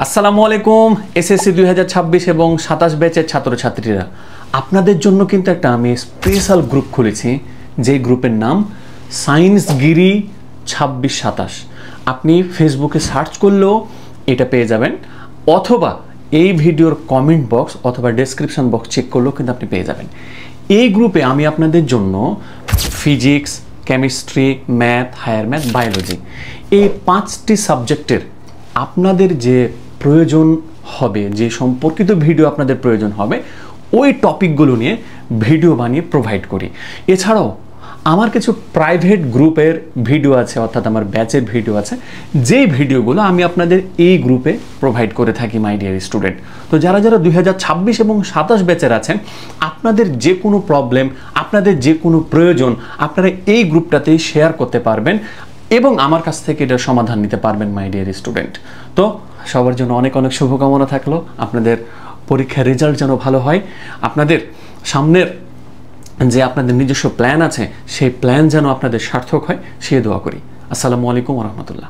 আসসালামু আলাইকুম এসএসসি 2026 এবং 27 ব্যাচের ছাত্রছাত্রীরা, আপনাদের জন্য কিন্তু একটা আমি স্পেশাল গ্রুপ খুলেছি, যে গ্রুপের নাম সায়েন্সগিরি 26-27। আপনি ফেসবুকে সার্চ করলেও এটা পেয়ে যাবেন, অথবা এই ভিডিওর কমেন্ট বক্স অথবা ডেসক্রিপশন বক্স চেক করলেও কিন্তু আপনি পেয়ে যাবেন। এই গ্রুপে আমি আপনাদের জন্য physics, chemistry, math, higher math, biology এই 5টি সাবজেক্টের আপনাদের যে প্রয়োজন হবে, যে সম্পর্কিত ভিডিও আপনাদের প্রয়োজন হবে, ওই টপিকগুলো নিয়ে ভিডিও বানিয়ে প্রোভাইড করি। এছাড়াও আমার কিছু প্রাইভেট গ্রুপের ভিডিও আছে, অর্থাৎ আমার ব্যাচের ভিডিও আছে, যেই ভিডিওগুলো আমি আপনাদের এই গ্রুপে প্রোভাইড করে থাকি মাই ডিয়ার স্টুডেন্ট। তো যারা যারা 2026 এবং 27 ব্যাচের আছেন, আপনাদের যে কোনো প্রবলেম, আপনাদের যে কোনো প্রয়োজন আপনারা এই গ্রুপটাতেই শেয়ার করতে পারবেন এবং আমার কাছ থেকে এটার সমাধান নিতে পারবেন মাই ডিয়ার স্টুডেন্ট। তো সবার জন্য অনেক অনেক শুভকামনা থাকলো, আপনাদের পরীক্ষার রেজাল্ট যেন ভালো হয়, আপনাদের সামনের যে আপনাদের নিজস্ব প্ল্যান আছে সেই প্ল্যান যেন আপনাদের সার্থক হয়, সে দোয়া করি। আসসালামু আলাইকুম ওয়া রাহমাতুল্লাহ।